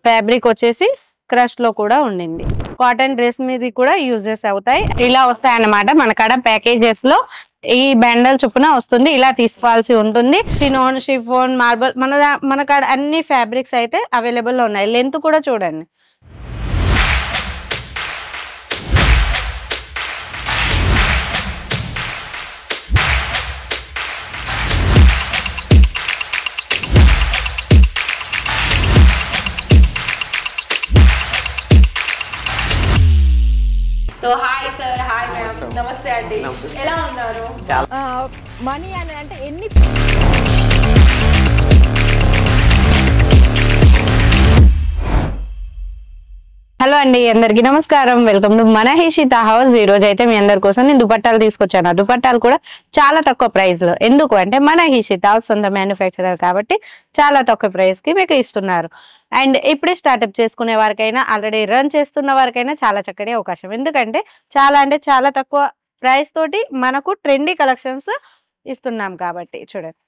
Fabric వచ్చేసి crush లో కూడా ఉండింది. కాటన్ డ్రెస్ మీద కూడా యూజెస్ అవుతాయి. ఇలా వస్తాయి అన్నమాట మన కాడ ప్యాకేజెస్ లో. ఈ బండల్ చొప్పున వస్తుంది, ఇలా తీసుకోవాల్సి ఉంటుంది. చినోన్, షిఫోన్, మార్బల్ మన కాడ అన్ని ఫ్యాబ్రిక్స్ అయితే అవైలబుల్ లో ఉన్నాయి. లెంత్ కూడా చూడండి. So hi sir, hi ma'am, నమస్తే అండి. ఎలా ఉన్నారు? మనీ అని అంటే ఎన్ని హలో అండి, అందరికి నమస్కారం. వెల్కమ్ టు మన హీషిత హౌస్. ఈ రోజు అయితే మీ అందరి కోసం నేను దుపట్టాలు తీసుకొచ్చాను. ఆ దుపట్టాలు కూడా చాలా తక్కువ ప్రైస్ లో. ఎందుకు అంటే మన హీషిత హౌస్ సొంత మ్యానుఫ్యాక్చరర్ కాబట్టి చాలా తక్కువ ప్రైస్ కి మీకు ఇస్తున్నారు. అండ్ ఇప్పుడే స్టార్ట్అప్ చేసుకునే వారికైనా, ఆల్రెడీ రన్ చేస్తున్న వారికైనా చాలా చక్కటి అవకాశం. ఎందుకంటే చాలా అంటే చాలా తక్కువ ప్రైస్ తోటి మనకు ట్రెండీ కలెక్షన్స్ ఇస్తున్నాం కాబట్టి. చూడండి,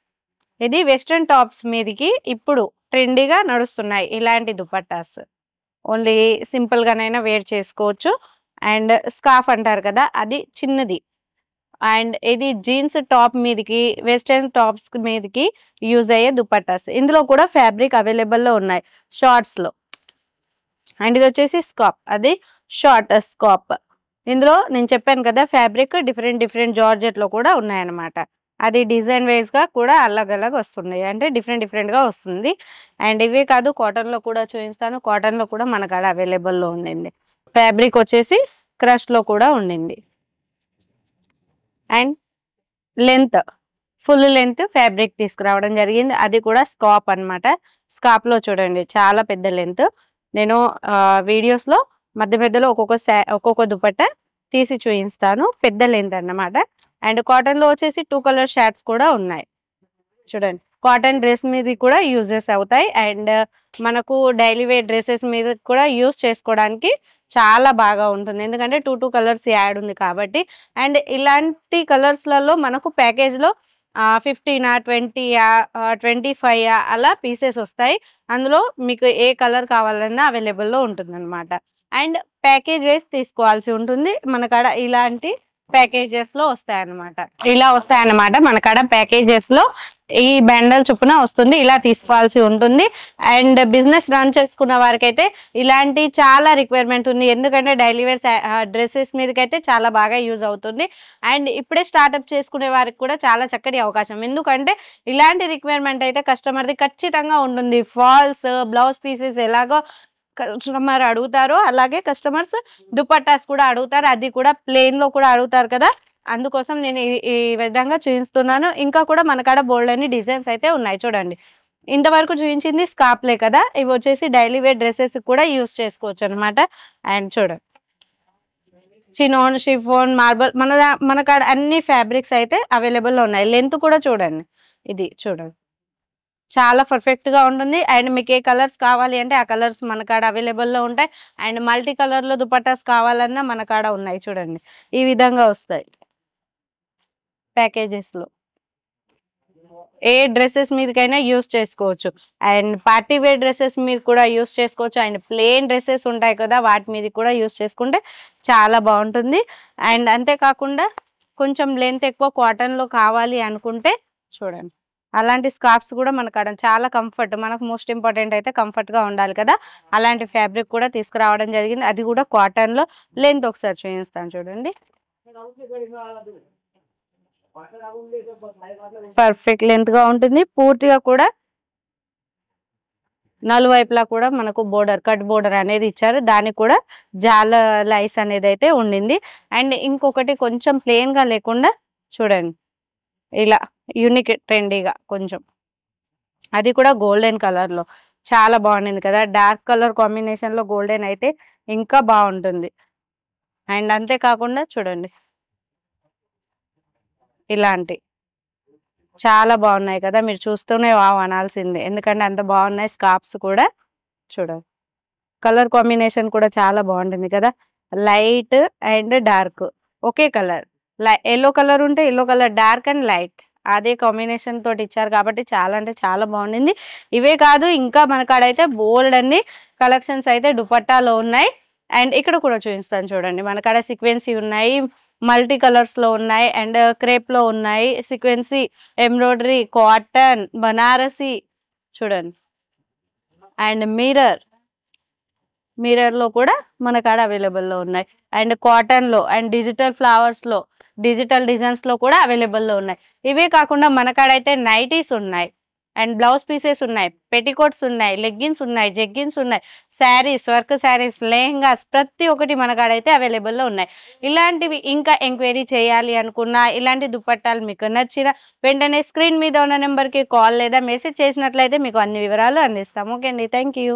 ఇది వెస్ట్రన్ టాప్స్ మీదకి ఇప్పుడు ట్రెండీగా నడుస్తున్నాయి ఇలాంటి దుపట్టాస్. ఓన్లీ సింపుల్ గానైనా వేర్ చేసుకోవచ్చు. అండ్ స్కార్ఫ్ అంటారు కదా, అది చిన్నది. అండ్ ఇది జీన్స్ టాప్ మీదకి, వెస్టర్న్ టాప్స్ మీదకి యూజ్ అయ్యే దుపట్టాస్. ఇందులో కూడా ఫ్యాబ్రిక్ అవైలబుల్లో ఉన్నాయి షార్ట్స్ లో. అండ్ ఇది వచ్చేసి స్కార్ఫ్, అది షార్ట్ స్కార్ఫ్. ఇందులో నేను చెప్పాను కదా ఫ్యాబ్రిక్ డిఫరెంట్ జార్జెట్ లో కూడా ఉన్నాయన్నమాట. అది డిజైన్ వైజ్ గా కూడా అలగ్ వస్తున్నాయి, అంటే డిఫరెంట్ గా వస్తుంది. అండ్ ఇవే కాదు, కాటన్ లో కూడా చూపిస్తాను. కాటన్ లో కూడా మన కాడ అవైలబుల్ లో ఉండింది. ఫ్యాబ్రిక్ వచ్చేసి క్రష్ లో కూడా ఉండింది. And length, full length fabric తీసుకురావడం జరిగింది. అది కూడా స్కార్ఫ్ అన్నమాట. స్కార్ఫ్ లో చూడండి చాలా పెద్ద లెంత్. నేను వీడియోస్ లో మధ్యలో ఒక్కొక్క దుపట్టా తీసి చూపిస్తాను. పెద్ద లెంత్ అన్నమాట. అండ్ కాటన్ లో వచ్చేసి 2 కలర్ షర్ట్స్ కూడా ఉన్నాయి. చూడండి, కాటన్ డ్రెస్ మీద కూడా యూజెస్ అవుతాయి. అండ్ మనకు డైలీ వేర్ డ్రెస్సెస్ మీద కూడా యూజ్ చేసుకోవడానికి చాలా బాగా ఉంటుంది. ఎందుకంటే 2 కలర్స్ యాడ్ ఉంది కాబట్టి. అండ్ ఇలాంటి కలర్స్లలో మనకు ప్యాకేజ్ లో 15 20 25 అలా పీసెస్ వస్తాయి. అందులో మీకు ఏ కలర్ కావాలన్నా అవైలబుల్లో ఉంటుంది అనమాట. అండ్ ప్యాకేజ్ వైజ్ తీసుకోవాల్సి ఉంటుంది. మన కాడ ఇలాంటి ప్యాకేజెస్ లో వస్తాయన్నమాట. ఇలా వస్తాయన్నమాట మన కాడ ప్యాకేజెస్ లో. ఈ బండల్ చొప్పున వస్తుంది, ఇలా తీసుకోవాల్సి ఉంటుంది. అండ్ బిజినెస్ రన్ చేసుకున్న వారికైతే ఇలాంటి చాలా రిక్వైర్మెంట్ ఉంది. ఎందుకంటే డైలీ వేర్ డ్రెస్సెస్ మీదకైతే చాలా బాగా యూజ్ అవుతుంది. అండ్ ఇప్పుడే స్టార్ట్అప్ చేసుకునే వారికి కూడా చాలా చక్కటి అవకాశం. ఎందుకంటే ఇలాంటి రిక్వైర్మెంట్ అయితే కస్టమర్ది ఖచ్చితంగా ఉంటుంది. ఫాల్స్, బ్లౌజ్ పీసెస్ ఎలాగో కస్టమర్ అడుగుతారు, అలాగే కస్టమర్స్ దుపట్టాస్ కూడా అడుగుతారు. అది కూడా ప్లెయిన్ లో కూడా అడుగుతారు కదా, అందుకోసం నేను ఈ విధంగా చూపిస్తున్నాను. ఇంకా కూడా మన కాడ బోల్డ్ అని డిజైన్స్ అయితే ఉన్నాయి. చూడండి, ఇంతవరకు చూపించింది స్కార్ఫ్లే కదా, ఇవి వచ్చేసి డైలీ వేర్ డ్రెస్సెస్ కూడా యూజ్ చేసుకోవచ్చు అనమాట. అండ్ చూడండి, చినోన్, షిఫోన్, మార్బల్ మన కాడ అన్ని ఫ్యాబ్రిక్స్ అయితే అవైలబుల్ ఉన్నాయి. లెంత్ కూడా చూడండి, ఇది చూడండి చాలా పర్ఫెక్ట్ గా ఉంటుంది. అండ్ మీకు ఏ కలర్స్ కావాలి అంటే ఆ కలర్స్ మన కాడ అవైలబుల్ లో ఉంటాయి. అండ్ మల్టీ కలర్ లో దుపట్టాస్ కావాలన్నా మన కాడ ఉన్నాయి. చూడండి, ఈ విధంగా వస్తాయి ప్యాకేజెస్ లో. ఏ డ్రెస్సెస్ మీదకైనా యూస్ చేసుకోవచ్చు. అండ్ పార్టీ వేర్ డ్రెస్సెస్ మీద కూడా యూస్ చేసుకోవచ్చు. అండ్ ప్లెయిన్ డ్రెస్సెస్ ఉంటాయి కదా, వాటి మీద కూడా యూస్ చేసుకుంటే చాలా బాగుంటుంది. అండ్ అంతేకాకుండా కొంచెం లెంత్ ఎక్కువ కాటన్ లో కావాలి అనుకుంటే చూడండి, అలాంటి స్కార్ఫ్స్ కూడా మన కాడ చాలా కంఫర్ట్. మనకు మోస్ట్ ఇంపార్టెంట్ అయితే కంఫర్ట్ గా ఉండాలి కదా, అలాంటి ఫ్యాబ్రిక్ కూడా తీసుకురావడం జరిగింది. అది కూడా కాటన్ లో. లెంత్ ఒకసారి చూపిస్తాను చూడండి, పర్ఫెక్ట్ లెంత్ గా ఉంటుంది. పూర్తిగా కూడా నలువైపులా కూడా మనకు బోర్డర్, కట్ బోర్డర్ అనేది ఇచ్చారు. దానికి కూడా జాల లైస్ అనేది అయితే ఉండింది. అండ్ ఇంకొకటి కొంచెం ప్లెయిన్ గా లేకుండా చూడండి, ఇలా యూనిక్ ట్రెండీగా కొంచెం, అది కూడా గోల్డెన్ కలర్ లో చాలా బాగుంది కదా. డార్క్ కలర్ కాంబినేషన్ లో గోల్డెన్ అయితే ఇంకా బాగుంటుంది. అండ్ అంతేకాకుండా చూడండి, ఇలాంటి చాలా బాగున్నాయి కదా, మీరు చూస్తూనే వావ్ అనాల్సిందే, ఎందుకంటే అంత బాగున్నాయి స్కార్ఫ్స్ కూడా. చూడండి, కలర్ కాంబినేషన్ కూడా చాలా బాగుంటుంది కదా. లైట్ అండ్ డార్క్ ఒకే కలర్. ఎల్లో కలర్ ఉంటే yellow colour, dark and light అదే కాంబినేషన్ తోటి ఇచ్చారు కాబట్టి చాలా అంటే చాలా బాగుండింది. ఇవే కాదు ఇంకా మన కాడైతే బోల్డ్ అన్ని కలెక్షన్స్ అయితే దుపట్టాలో ఉన్నాయి. అండ్ ఇక్కడ కూడా చూపిస్తాను చూడండి. మన కాడ సీక్వెన్సీ ఉన్నాయి, మల్టీ కలర్స్ లో ఉన్నాయి, అండ్ క్రేప్ లో ఉన్నాయి, సీక్వెన్సీ, ఎంబ్రాయిడరీ, కాటన్, బనారసి చూడండి. అండ్ మిర్రర్ లో కూడా మన కాడ అవైలబుల్ లో ఉన్నాయి. అండ్ కాటన్ లో అండ్ డిజిటల్ ఫ్లవర్స్ లో, డిజిటల్ డిజైన్స్ లో కూడా అవైలబుల్ లో ఉన్నాయి. ఇవే కాకుండా మన కాడ అయితే నైటీస్ ఉన్నాయి, అండ్ బ్లౌజ్ పీసెస్ ఉన్నాయి, పెట్టికోట్స్ ఉన్నాయి, లెగ్గిన్స్ ఉన్నాయి, జెగ్గిన్స్ ఉన్నాయి, శారీస్, వర్క్ శారీస్, లెహంగాస్ ప్రతి ఒక్కటి మన కాడ అయితే అవైలబుల్ లో ఉన్నాయి. ఇలాంటివి ఇంకా ఎంక్వైరీ చేయాలి అనుకున్నా, ఇలాంటి దుపట్టాలు మీకు నచ్చిన వెంటనే స్క్రీన్ మీద ఉన్న నెంబర్కి కాల్ లేదా మెసేజ్ చేసినట్లయితే మీకు అన్ని వివరాలు అందిస్తాము. ఓకే అండి, థ్యాంక్ యూ.